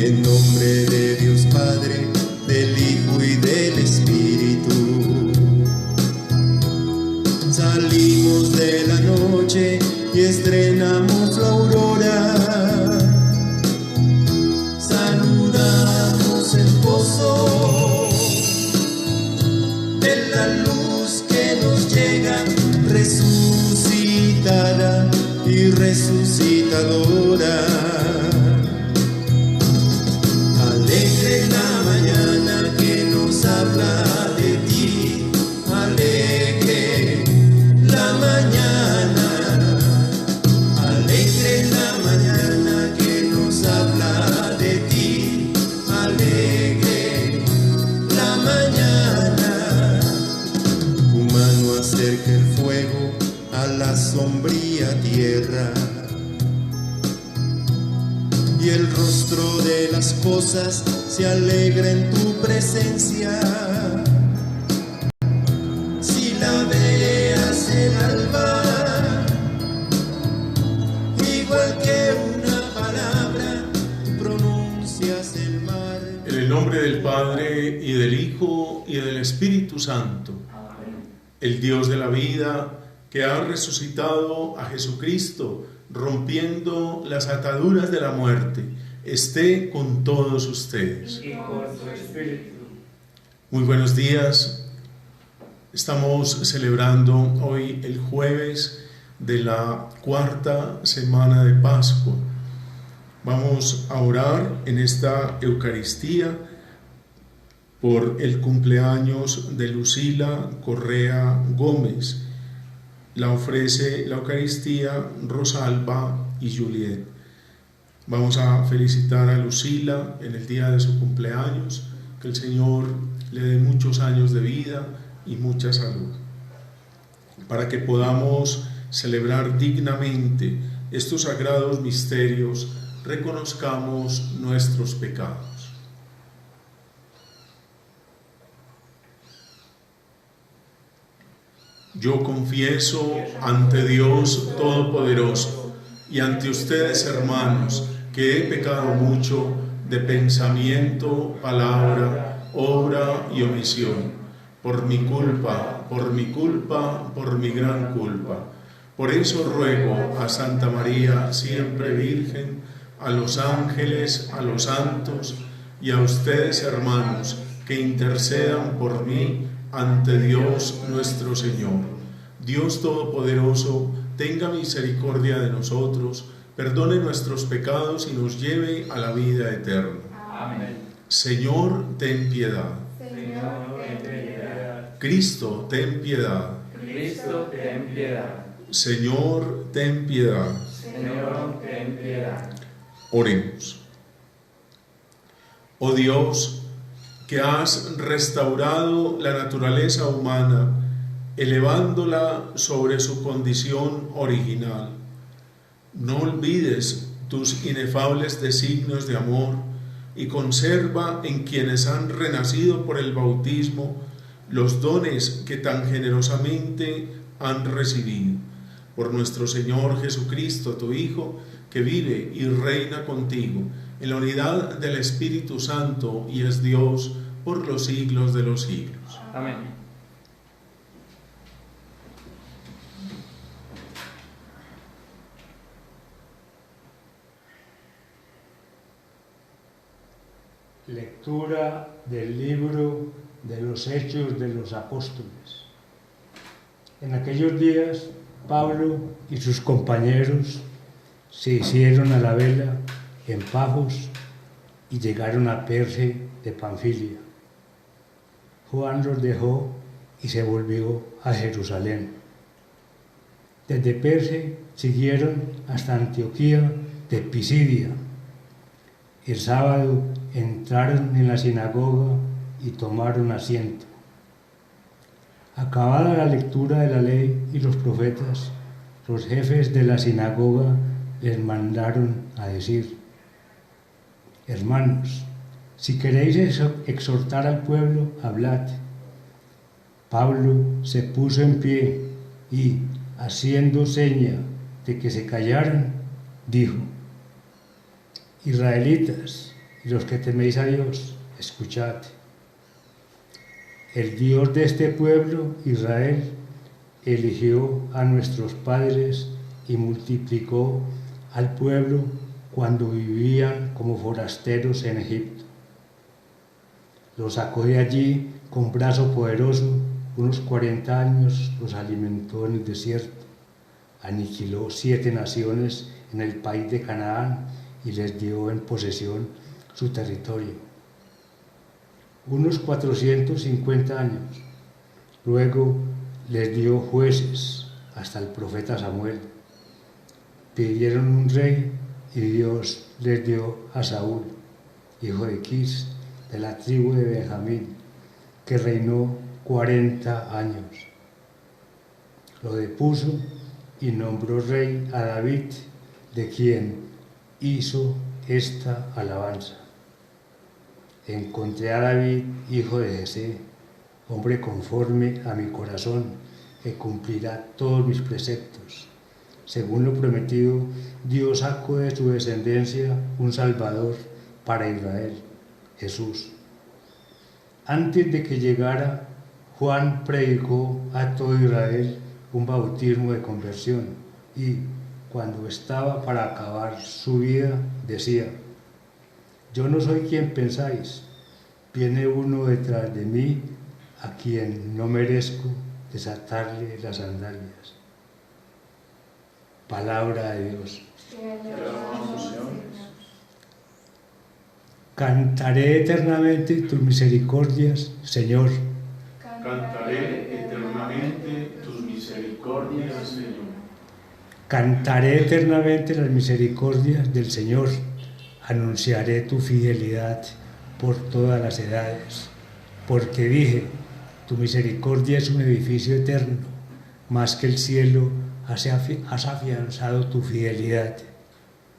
En nombre de Dios Padre, del Hijo y del Espíritu. Salimos de la noche y estrenamos la aurora. Saludamos el gozo de la luz que nos llega, resucitada y resucitadora. Alegre la mañana que nos habla de ti, alegre la mañana, alegre la mañana que nos habla de ti, alegre la mañana. Tu mano acerca el fuego a la sombría tierra, y el rostro de las cosas se alegra en tu presencia. Si la veas el alba, igual que una palabra, pronuncias el mar. En el nombre del Padre, y del Hijo, y del Espíritu Santo. Amén. El Dios de la vida, que ha resucitado a Jesucristo, rompiendo las ataduras de la muerte, esté con todos ustedes. Y con su espíritu. Muy buenos días. Estamos celebrando hoy el jueves de la cuarta semana de Pascua. Vamos a orar en esta Eucaristía por el cumpleaños de Lucila Correa Gómez. La ofrece la Eucaristía Rosalba y Juliet. Vamos a felicitar a Lucila en el día de su cumpleaños, que el Señor le dé muchos años de vida y mucha salud, para que podamos celebrar dignamente estos sagrados misterios. Reconozcamos nuestros pecados. Yo confieso ante Dios Todopoderoso y ante ustedes, hermanos, que he pecado mucho de pensamiento, palabra, obra y omisión, por mi culpa, por mi gran culpa. Por eso ruego a Santa María, siempre Virgen, a los ángeles, a los santos y a ustedes, hermanos, que intercedan por mí ante Dios nuestro Señor. Dios Todopoderoso, tenga misericordia de nosotros, perdone nuestros pecados y nos lleve a la vida eterna. Amén. Señor, ten piedad. Señor, ten piedad. Cristo, ten piedad. Cristo, ten piedad. Señor, ten piedad. Señor, ten piedad. Oremos. Oh Dios, que has restaurado la naturaleza humana, elevándola sobre su condición original. No olvides tus inefables designios de amor y conserva en quienes han renacido por el bautismo los dones que tan generosamente han recibido. Por nuestro Señor Jesucristo, tu Hijo, que vive y reina contigo en la unidad del Espíritu Santo y es Dios por los siglos de los siglos. Amén. Lectura del libro de los Hechos de los Apóstoles. En aquellos días, Pablo y sus compañeros se hicieron a la vela en Pafos y llegaron a Perge de Panfilia. Juan los dejó y se volvió a Jerusalén. Desde Perge siguieron hasta Antioquía de Pisidia. El sábado entraron en la sinagoga y tomaron asiento. Acabada la lectura de la ley y los profetas, los jefes de la sinagoga les mandaron a decir: hermanos, si queréis exhortar al pueblo, hablad. Pablo se puso en pie y, haciendo seña de que se callaran, dijo: israelitas y los que teméis a Dios, escuchad. El Dios de este pueblo, Israel, eligió a nuestros padres y multiplicó al pueblo cuando vivían como forasteros en Egipto. Los sacó de allí con brazo poderoso, unos 40 años los alimentó en el desierto, aniquiló 7 naciones en el país de Canaán y les dio en posesión su territorio. Unos 450 años. Luego les dio jueces hasta el profeta Samuel. Pidieron un rey y Dios les dio a Saúl, hijo de Quis, de la tribu de Benjamín, que reinó 40 años. Lo depuso y nombró rey a David, de quien hizo esta alabanza. Encontré a David, hijo de Jesé, hombre conforme a mi corazón, que cumplirá todos mis preceptos. Según lo prometido, Dios sacó de su descendencia un Salvador para Israel, Jesús. Antes de que llegara, Juan predicó a todo Israel un bautismo de conversión y, cuando estaba para acabar su vida, decía: yo no soy quien pensáis, viene uno detrás de mí a quien no merezco desatarle las sandalias. Palabra de Dios. Cantaré eternamente tus misericordias, Señor. Cantaré eternamente tus misericordias, Señor. Cantaré eternamente las misericordias del Señor. Anunciaré tu fidelidad por todas las edades. Porque dije, tu misericordia es un edificio eterno, más que el cielo has afianzado tu fidelidad.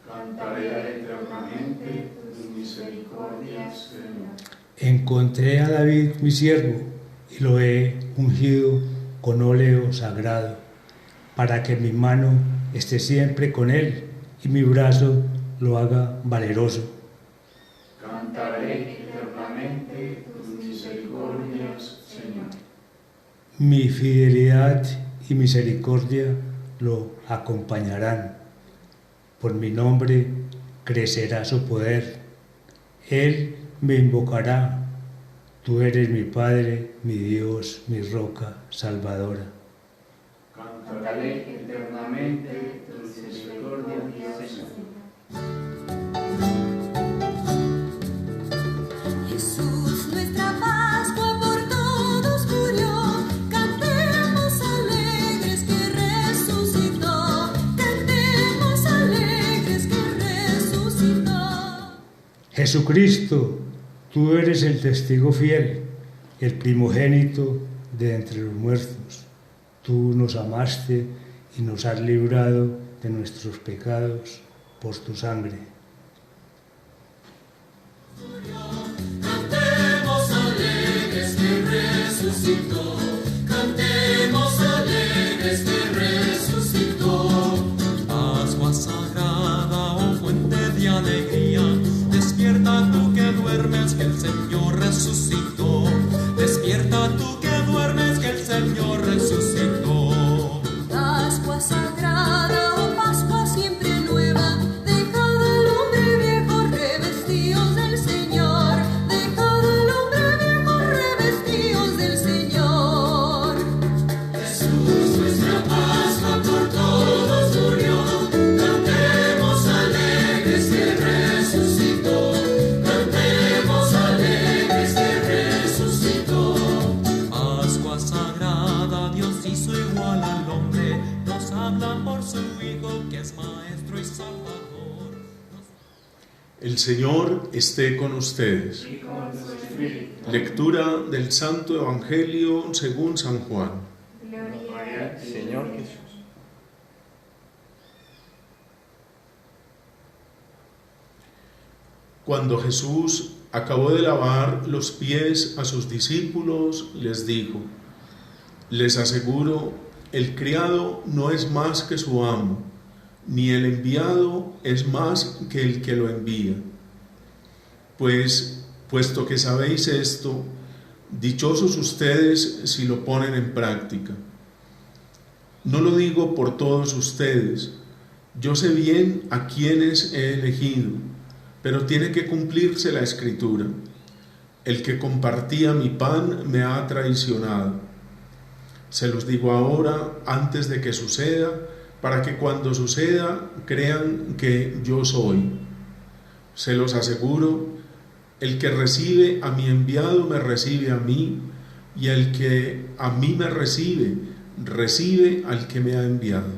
Cantaré eternamente tus misericordias, Señor. Encontré a David, mi siervo, y lo he ungido con óleo sagrado, para que mi mano esté siempre con él y mi brazo lo haga valeroso. Cantaré eternamente tus misericordias, Señor. Mi fidelidad y misericordia lo acompañarán. Por mi nombre crecerá su poder. Él me invocará. Tú eres mi Padre, mi Dios, mi roca salvadora. Cantaré eternamente tus misericordias, Señor. Jesús, nuestra Pascua por todos murió. Cantemos alegres que resucitó. Cantemos alegres que resucitó. Jesucristo, tú eres el testigo fiel, el primogénito de entre los muertos. Tú nos amaste y nos has librado de nuestros pecados por tu sangre. Cantemos alegres que resucitó. Cantemos alegres que resucitó. Pascua sagrada, oh fuente de alegría, despierta tú que duermes, que el Señor resucitó. Despierta tú que duermes, que el Señor resucitó. Pascua sagrada, oh Pascua siempre nueva, dejad al hombre viejo revestidos del Señor, dejad al hombre viejo revestidos del Señor. Jesús, nuestra Pascua por todos murió, cantemos alegres que resucitó, cantemos alegres que resucitó. Pascua sagrada, Dios hizo igual al hombre, nos habla por su Hijo que es Maestro y Salvador. El Señor esté con ustedes. Y con tu espíritu. Lectura del Santo Evangelio según San Juan. Gloria a ti, Señor Jesús. Cuando Jesús acabó de lavar los pies a sus discípulos, les dijo: les aseguro, el criado no es más que su amo, ni el enviado es más que el que lo envía. pues, puesto que sabéis esto, dichosos ustedes si lo ponen en práctica. No lo digo por todos ustedes, yo sé bien a quienes he elegido, pero tiene que cumplirse la Escritura. El que compartía mi pan me ha traicionado. Se los digo ahora, antes de que suceda, para que cuando suceda crean que yo soy. Se los aseguro, el que recibe a mi enviado me recibe a mí, y el que a mí me recibe, recibe al que me ha enviado.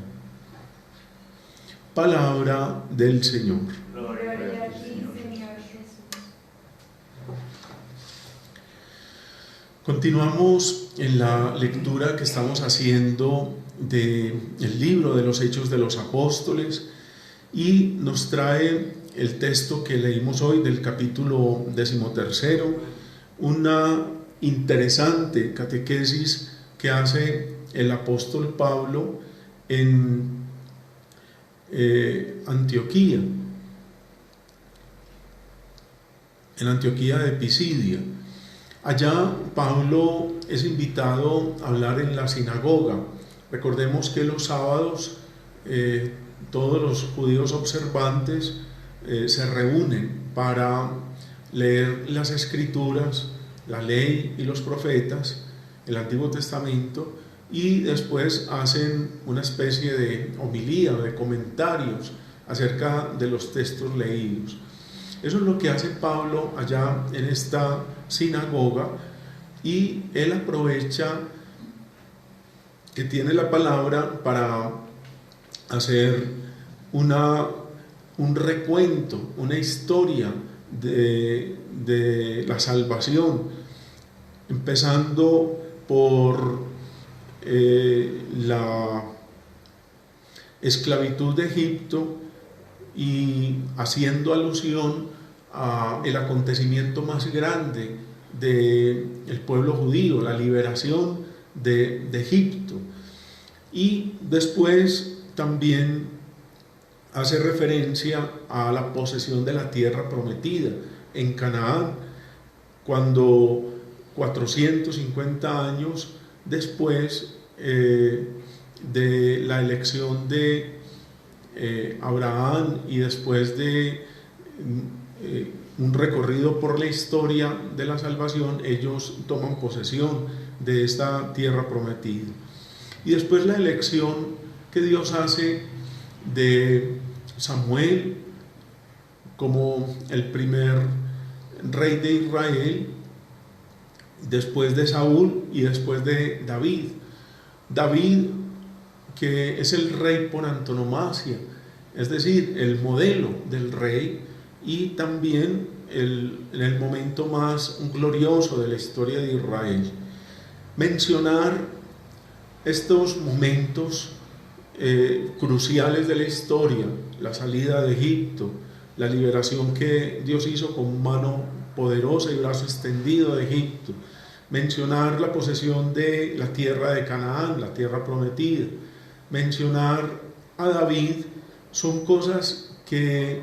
Palabra del Señor. Gloria a ti, Señor Jesús. Continuamos en la lectura que estamos haciendo del libro de los Hechos de los Apóstoles y nos trae el texto que leímos hoy del capítulo 13, una interesante catequesis que hace el apóstol Pablo en Antioquía de Pisidia. Allá Pablo es invitado a hablar en la sinagoga. Recordemos que los sábados todos los judíos observantes se reúnen para leer las Escrituras, la ley y los profetas, el Antiguo Testamento, y después hacen una especie de homilía, de comentarios acerca de los textos leídos. Eso es lo que hace Pablo allá en esta sinagoga, y él aprovecha que tiene la palabra para hacer un recuento, una historia de la salvación, empezando por la esclavitud de Egipto y haciendo alusión a el acontecimiento más grande del pueblo judío, la liberación de Egipto. Y después también hace referencia a la posesión de la tierra prometida en Canaán, cuando 450 años después de la elección de Abraham y después de un recorrido por la historia de la salvación, ellos toman posesión de esta tierra prometida. Y después la elección que Dios hace de Samuel como el primer rey de Israel, después de Saúl y después de David. David, que es el rey por antonomasia, es decir, el modelo del rey, y también en el momento más glorioso de la historia de Israel. Mencionar estos momentos cruciales de la historia, la salida de Egipto, la liberación que Dios hizo con mano poderosa y brazo extendido de Egipto, mencionar la posesión de la tierra de Canaán, la tierra prometida, mencionar a David, son cosas que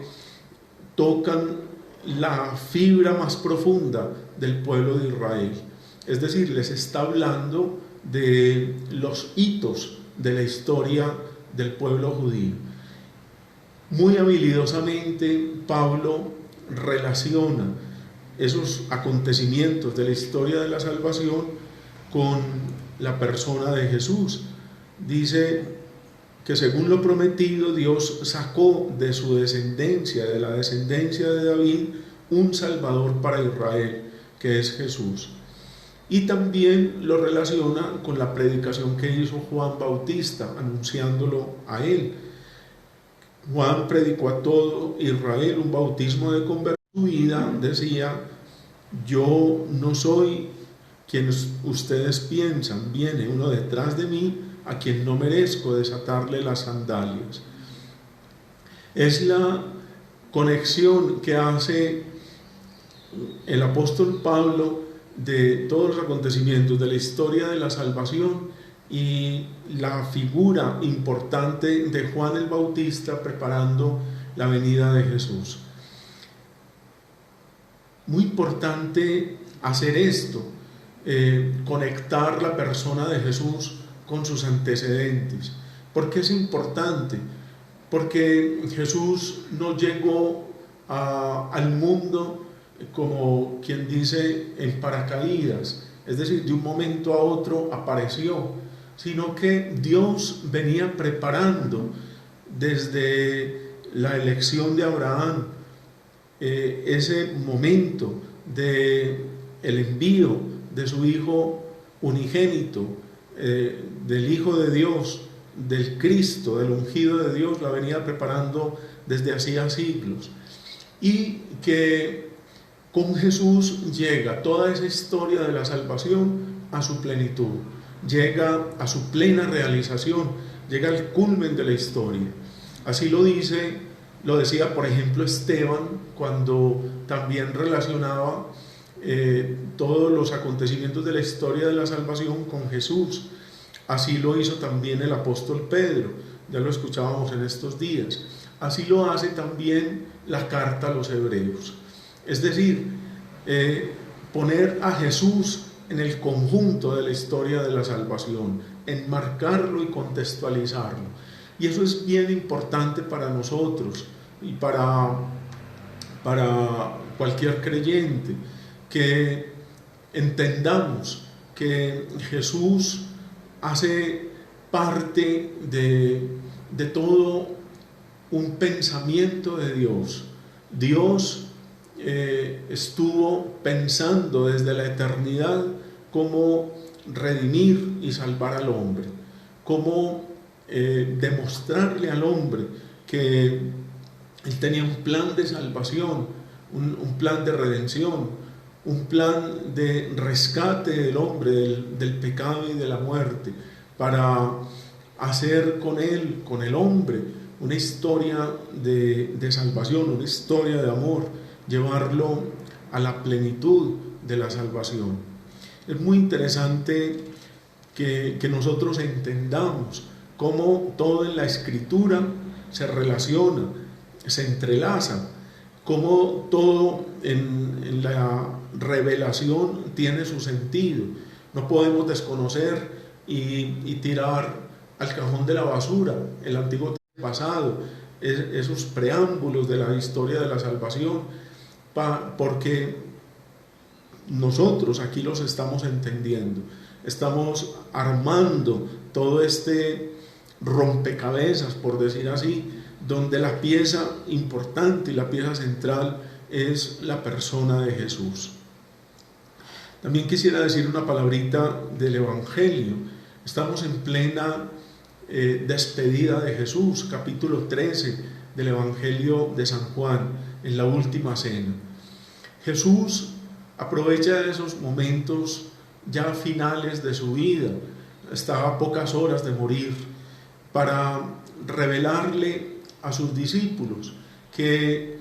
tocan la fibra más profunda del pueblo de Israel. Es decir, les está hablando de los hitos de la historia del pueblo judío. Muy habilidosamente Pablo relaciona esos acontecimientos de la historia de la salvación con la persona de Jesús. Dice que según lo prometido, Dios sacó de su descendencia, de la descendencia de David, un Salvador para Israel, que es Jesús. Y también lo relaciona con la predicación que hizo Juan Bautista, anunciándolo a él. Juan predicó a todo Israel un bautismo de conversión. Su vida decía: yo no soy quien ustedes piensan, viene uno detrás de mí a quien no merezco desatarle las sandalias. Es la conexión que hace el apóstol Pablo de todos los acontecimientos de la historia de la salvación y la figura importante de Juan el Bautista preparando la venida de Jesús. muy importante hacer esto, conectar la persona de Jesús con sus antecedentes. ¿Por qué es importante? Porque Jesús no llegó al mundo como quien dice en paracaídas, es decir, de un momento a otro apareció, sino que Dios venía preparando desde la elección de Abraham ese momento de el envío de su Hijo unigénito, del Hijo de Dios, del Cristo, del ungido de Dios, la venía preparando desde hacía siglos. Y que con Jesús llega toda esa historia de la salvación a su plenitud, llega a su plena realización, llega al culmen de la historia. Así lo decía por ejemplo Esteban, cuando también relacionaba todos los acontecimientos de la historia de la salvación con Jesús. Así lo hizo también el apóstol Pedro, ya lo escuchábamos en estos días. Así lo hace también la carta a los hebreos. Es decir, poner a Jesús en el conjunto de la historia de la salvación, enmarcarlo y contextualizarlo. Y eso es bien importante para nosotros y para cualquier creyente, que entendamos que Jesús hace parte de todo un pensamiento de Dios. Dios estuvo pensando desde la eternidad cómo redimir y salvar al hombre, cómo demostrarle al hombre que Él tenía un plan de salvación, un plan de redención, un plan de rescate del hombre del pecado y de la muerte, para hacer con él, con el hombre, una historia de salvación, una historia de amor, llevarlo a la plenitud de la salvación. Es muy interesante que nosotros entendamos cómo todo en la Escritura se relaciona, se entrelaza, cómo todo en la revelación tiene su sentido. No podemos desconocer y tirar al cajón de la basura el Antiguo pasado, esos preámbulos de la historia de la salvación, porque nosotros aquí los estamos entendiendo, estamos armando todo este rompecabezas, por decir así, donde la pieza importante y la pieza central es la persona de Jesús. También quisiera decir una palabrita del Evangelio. Estamos en plena despedida de Jesús, capítulo 13 del Evangelio de San Juan, en la última cena. Jesús aprovecha esos momentos ya finales de su vida, estaba a pocas horas de morir, para revelarle a sus discípulos que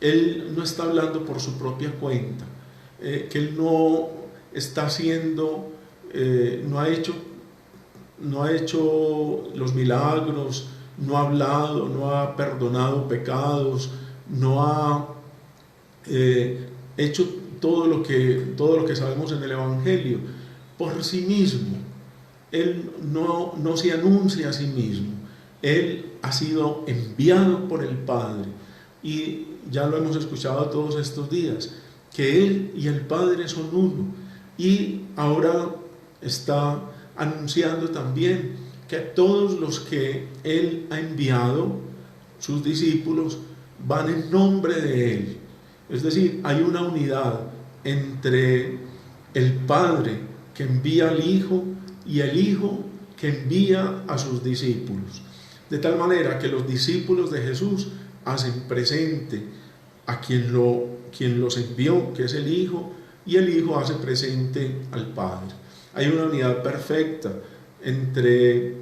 Él no está hablando por su propia cuenta, que Él no está haciendo, no ha hecho los milagros, no ha hablado, no ha perdonado pecados, no ha hecho todo lo que sabemos en el Evangelio por sí mismo. Él no se anuncia a sí mismo. Él ha sido enviado por el Padre, y ya lo hemos escuchado todos estos días, que Él y el Padre son uno, y ahora está anunciando también que todos los que Él ha enviado, sus discípulos, van en nombre de Él. Es decir, hay una unidad entre el Padre que envía al Hijo y el Hijo que envía a sus discípulos. De tal manera que los discípulos de Jesús hacen presente a quien los envió, que es el Hijo, y el Hijo hace presente al Padre. Hay una unidad perfecta entre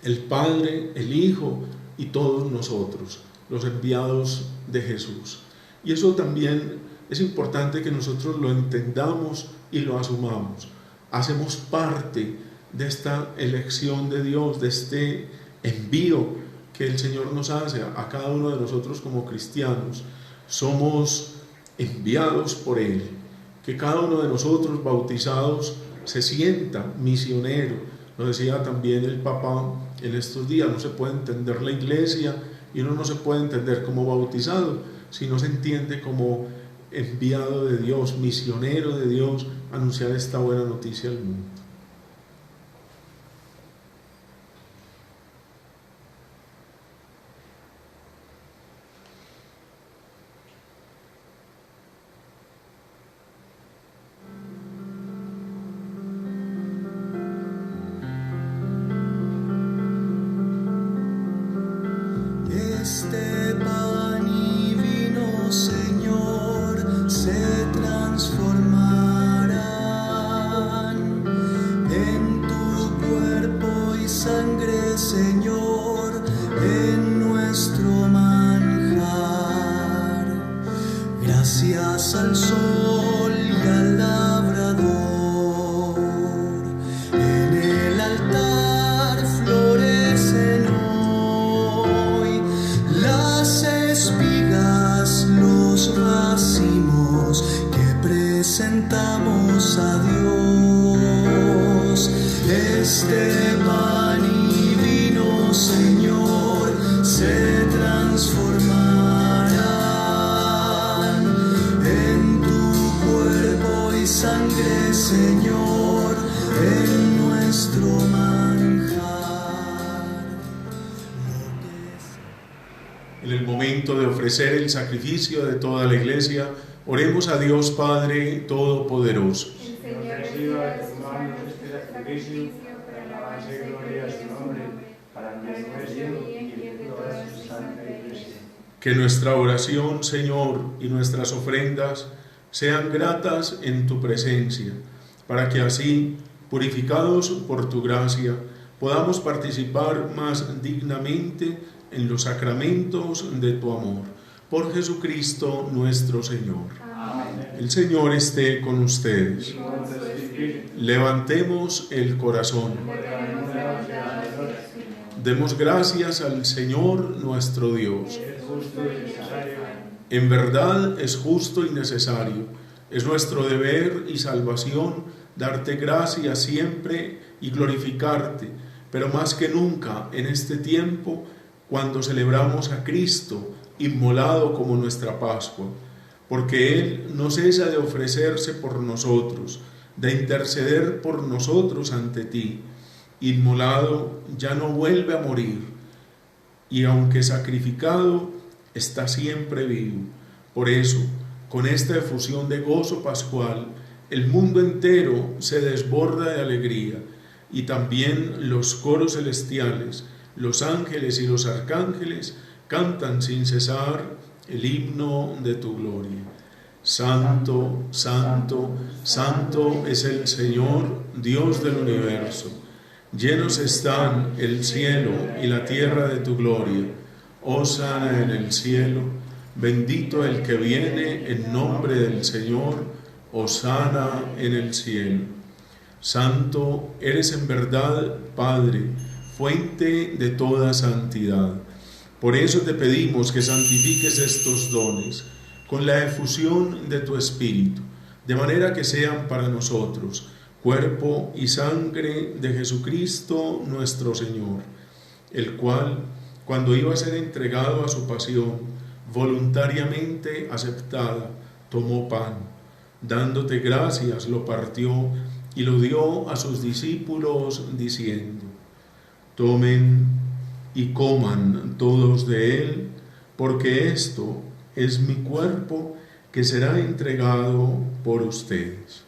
el Padre, el Hijo y todos nosotros, los enviados de Jesús. Y eso también es importante que nosotros lo entendamos y lo asumamos. Hacemos parte de esta elección de Dios, de este envío que el Señor nos hace a cada uno de nosotros como cristianos. Somos enviados por Él. Que cada uno de nosotros bautizados se sienta misionero. Lo decía también el Papa en estos días, no se puede entender la iglesia y uno no se puede entender como bautizado, sino se entiende como enviado de Dios, misionero de Dios, a anunciar esta buena noticia al mundo. Este pan y vino, Señor, se transformarán en tu cuerpo y sangre, Señor, en nuestro manjar. Gracias al sol y al labrador, en el altar florecen hoy las espigas, los racimos que presentamos a Dios. Este pan y vino, Señor, se transformarán en tu cuerpo y sangre, Señor, en nuestro manjar. En el momento de ofrecer el sacrificio de toda la iglesia, oremos a Dios Padre Todopoderoso. El Señor reciba de tus manos este sacrificio para alabanza y gloria a su nombre, para nuestro bien y en bien de toda su santa iglesia. Que nuestra oración, Señor, y nuestras ofrendas sean gratas en tu presencia, para que así, purificados por tu gracia, podamos participar más dignamente en los sacramentos de tu amor. Por Jesucristo nuestro Señor. Amén. El Señor esté con ustedes. Y con tu espíritu. Levantemos el corazón. Declaremos la bondad de Dios, Señor. Demos gracias al Señor nuestro Dios. Es justo y necesario. En verdad es justo y necesario. Es nuestro deber y salvación darte gracias siempre y glorificarte, pero más que nunca en este tiempo, cuando celebramos a Cristo inmolado como nuestra Pascua, porque Él no cesa de ofrecerse por nosotros, de interceder por nosotros ante ti. Inmolado ya no vuelve a morir, y aunque sacrificado, está siempre vivo. Por eso, con esta efusión de gozo pascual, el mundo entero se desborda de alegría, y también los coros celestiales, los ángeles y los arcángeles cantan sin cesar el himno de tu gloria. Santo, santo, santo es el Señor, Dios del universo. Llenos están el cielo y la tierra de tu gloria. Hosana en el cielo, bendito el que viene en nombre del Señor. Hosana en el cielo. Santo eres en verdad, Padre, fuente de toda santidad. Por eso te pedimos que santifiques estos dones con la efusión de tu Espíritu, de manera que sean para nosotros cuerpo y sangre de Jesucristo nuestro Señor, el cual, cuando iba a ser entregado a su pasión, voluntariamente aceptada, tomó pan, dándote gracias, lo partió y lo dio a sus discípulos, diciendo: tomen y coman todos de él, porque esto es mi cuerpo que será entregado por ustedes.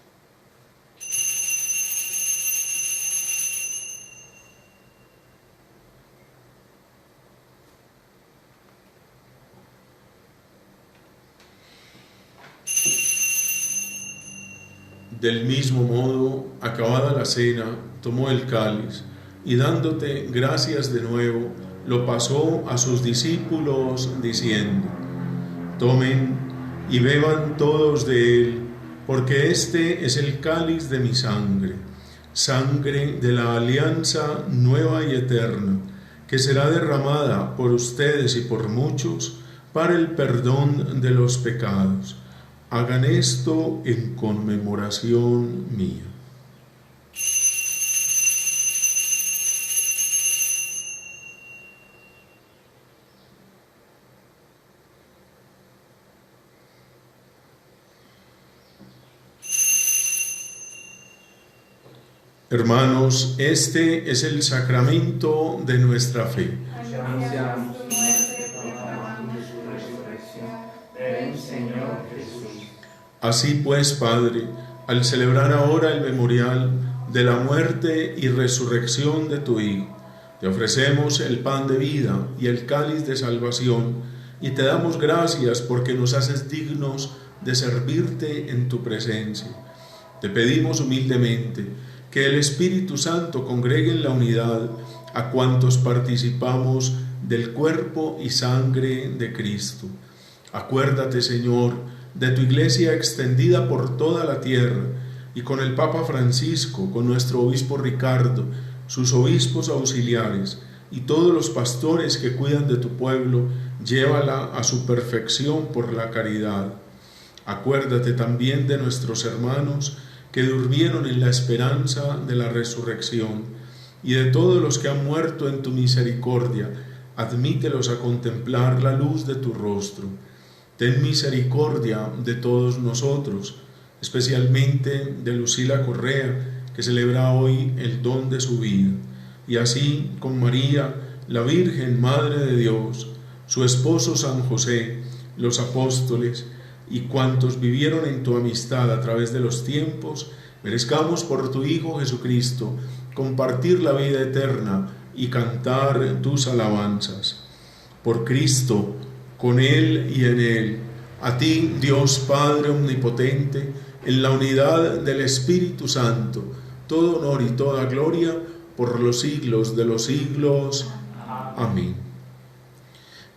Del mismo modo, acabada la cena, tomó el cáliz y dándote gracias de nuevo, lo pasó a sus discípulos diciendo: tomen y beban todos de él, porque este es el cáliz de mi sangre, sangre de la alianza nueva y eterna, que será derramada por ustedes y por muchos para el perdón de los pecados. Hagan esto en conmemoración mía. Hermanos, este es el sacramento de nuestra fe. Anunciamos tu muerte, proclamamos tu resurrección. Ven, Señor Jesús. Así pues, Padre, al celebrar ahora el memorial de la muerte y resurrección de tu Hijo, te ofrecemos el pan de vida y el cáliz de salvación, y te damos gracias porque nos haces dignos de servirte en tu presencia. Te pedimos humildemente que el Espíritu Santo congregue en la unidad a cuantos participamos del cuerpo y sangre de Cristo. Acuérdate, Señor, de tu Iglesia extendida por toda la tierra, y con el Papa Francisco, con nuestro obispo Ricardo, sus obispos auxiliares y todos los pastores que cuidan de tu pueblo, llévala a su perfección por la caridad. Acuérdate también de nuestros hermanos que durmieron en la esperanza de la resurrección, y de todos los que han muerto en tu misericordia, admítelos a contemplar la luz de tu rostro. Ten misericordia de todos nosotros, especialmente de Lucila Correa, que celebra hoy el don de su vida, y así con María, la Virgen Madre de Dios, su esposo San José, los apóstoles, y cuantos vivieron en tu amistad a través de los tiempos, merezcamos por tu Hijo Jesucristo compartir la vida eterna y cantar tus alabanzas. Por Cristo, con Él y en Él, a ti, Dios Padre Omnipotente, en la unidad del Espíritu Santo, todo honor y toda gloria por los siglos de los siglos. Amén.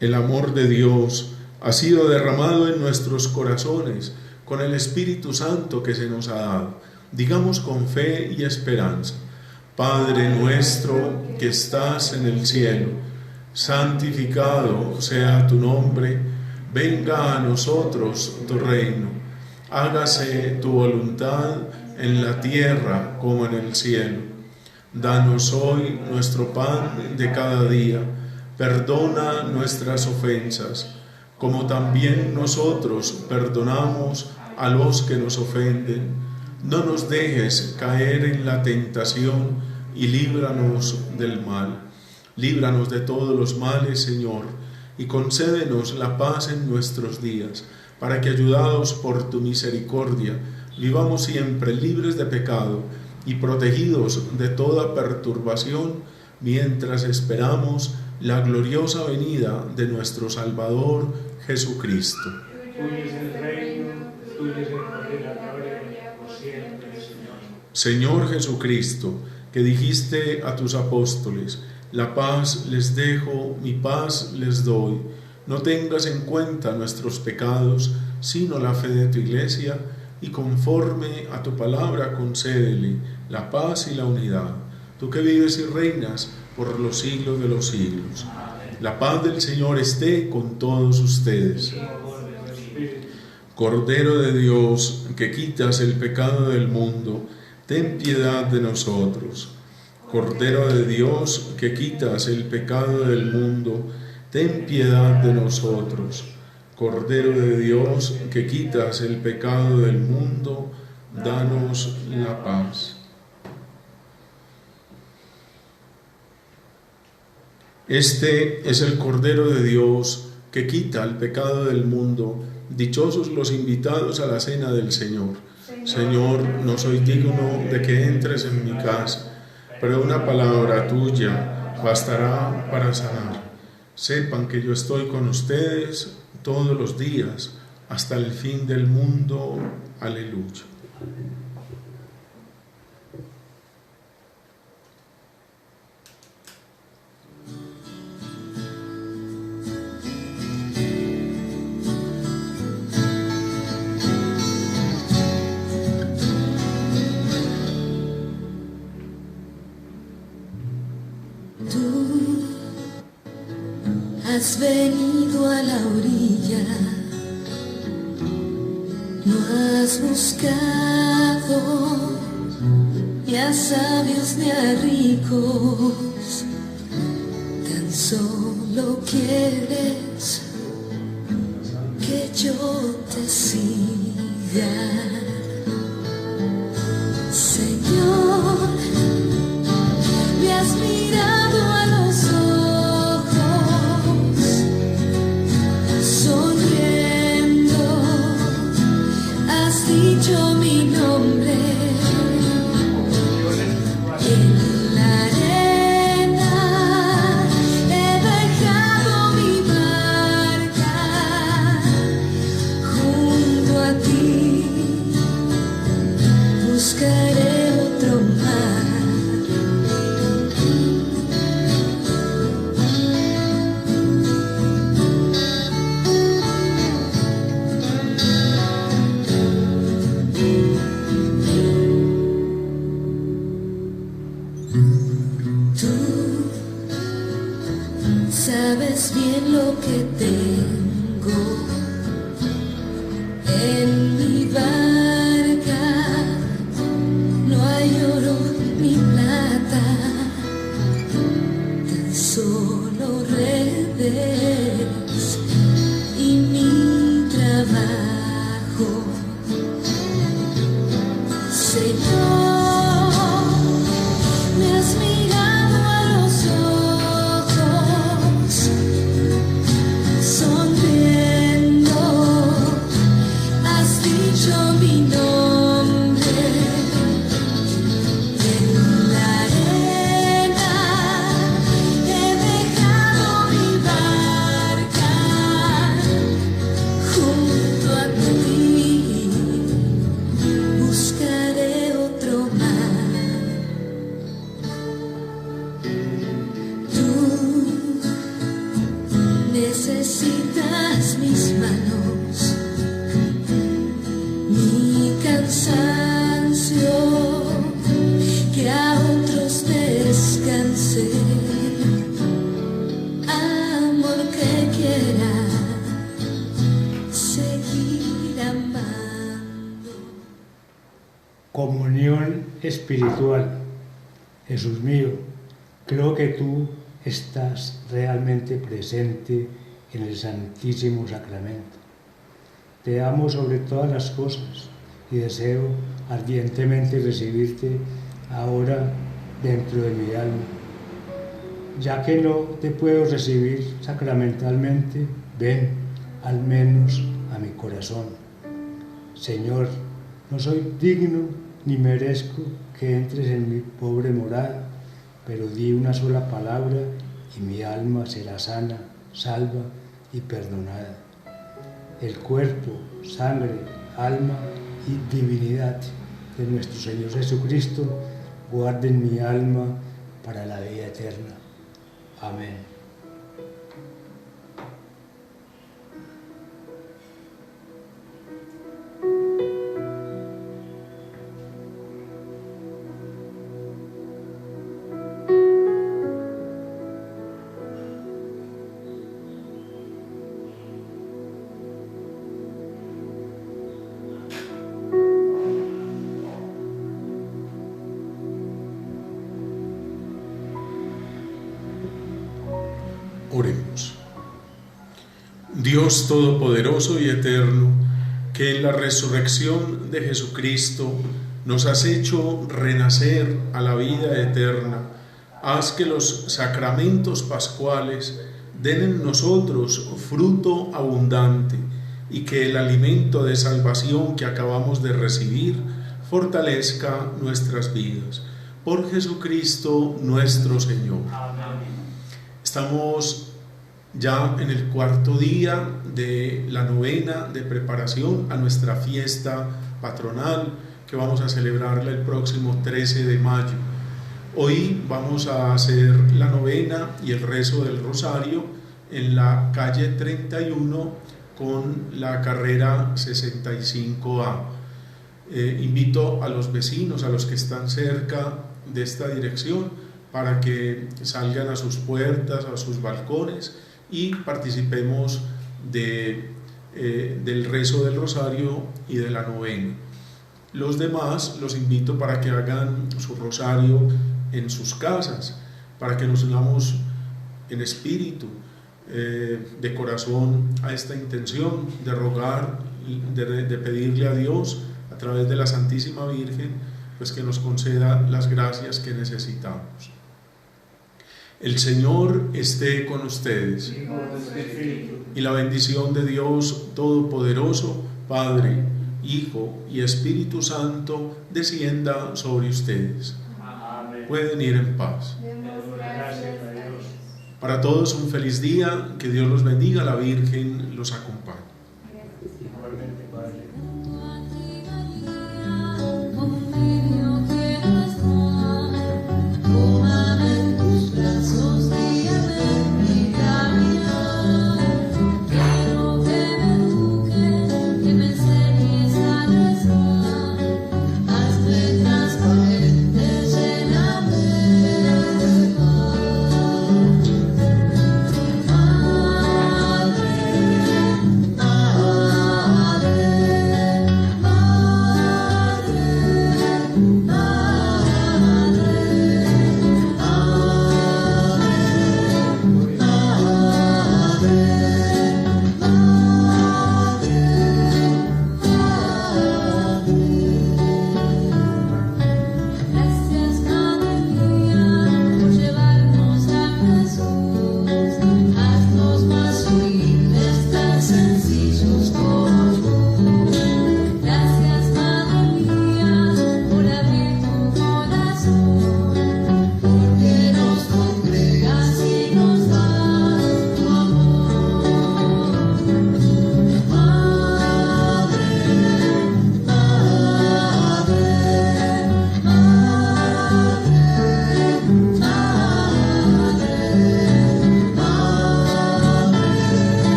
El amor de Dios ha sido derramado en nuestros corazones con el Espíritu Santo que se nos ha dado. Digamos con fe y esperanza: Padre nuestro que estás en el cielo, santificado sea tu nombre, venga a nosotros tu reino, hágase tu voluntad en la tierra como en el cielo. Danos hoy nuestro pan de cada día, perdona nuestras ofensas, como también nosotros perdonamos a los que nos ofenden. No nos dejes caer en la tentación y líbranos del mal. Líbranos de todos los males, Señor, y concédenos la paz en nuestros días, para que, ayudados por tu misericordia, vivamos siempre libres de pecado y protegidos de toda perturbación, mientras esperamos la gloriosa venida de nuestro Salvador Jesucristo. Tuyo es el reino, tuyo es el poder y la gloria, por siempre, Señor. Señor Jesucristo, que dijiste a tus apóstoles: la paz les dejo, mi paz les doy. No tengas en cuenta nuestros pecados, sino la fe de tu Iglesia, y conforme a tu palabra concédele la paz y la unidad. Tú que vives y reinas por los siglos de los siglos. La paz del Señor esté con todos ustedes. Cordero de Dios, que quitas el pecado del mundo, ten piedad de nosotros. Cordero de Dios, que quitas el pecado del mundo, ten piedad de nosotros. Cordero de Dios, que quitas el pecado del mundo, danos la paz. Este es el Cordero de Dios, que quita el pecado del mundo. Dichosos los invitados a la cena del Señor. Señor, no soy digno de que entres en mi casa, pero una palabra tuya bastará para sanar. Sepan que yo estoy con ustedes todos los días, hasta el fin del mundo. Aleluya. Has venido a la orilla No has buscado ni a sabios ni a ricos, tan solo quieres que yo te siga. Señor, me has mirado a los ojos, sonriendo, has dicho mi nombre. En la arena he dejado mi barca, junto a ti buscaré otro mar. Tú sabes bien lo que tengo en mi barca. No hay oro ni plata, tan solo redes y mi trabajo. Señor, me has mirado a los ojos, sonriendo, has dicho mi nombre. En la arena he dejado mi barca, junto a ti buscaré otro mar. Tú necesitas mis manos, mi cansancio, que a otros descanse, amor que quiera seguir amando. Comunión espiritual. Jesús mío, creo que tú estás realmente presente en el Santísimo Sacramento. Te amo sobre todas las cosas y deseo ardientemente recibirte ahora dentro de mi alma. Ya que no te puedo recibir sacramentalmente, ven al menos a mi corazón. Señor, no soy digno ni merezco que entres en mi pobre morada, pero di una sola palabra y mi alma será sana, salva y perdonada. El cuerpo, sangre, alma y divinidad de nuestro Señor Jesucristo guarden mi alma para la vida eterna. Amén. Oremos. Dios Todopoderoso y Eterno, que en la resurrección de Jesucristo nos has hecho renacer a la vida eterna, haz que los sacramentos pascuales den en nosotros fruto abundante y que el alimento de salvación que acabamos de recibir fortalezca nuestras vidas. Por Jesucristo nuestro Señor. Estamos ya en el cuarto día de la novena de preparación a nuestra fiesta patronal que vamos a celebrarla el próximo 13 de mayo. Hoy vamos a hacer la novena y el rezo del rosario en la calle 31 con la carrera 65A. Invito a los vecinos, a los que están cerca de esta dirección, para que salgan a sus puertas, a sus balcones y participemos de del rezo del rosario y de la novena. Los demás los invito para que hagan su rosario en sus casas, para que nos unamos en espíritu, de corazón, a esta intención de rogar, de pedirle a Dios a través de la Santísima Virgen, pues que nos conceda las gracias que necesitamos. El Señor esté con ustedes, y la bendición de Dios Todopoderoso, Padre, Hijo y Espíritu Santo, descienda sobre ustedes. Amén. Pueden ir en paz. Demos gracias a Dios. Para todos un feliz día, que Dios los bendiga, la Virgen los acompañe.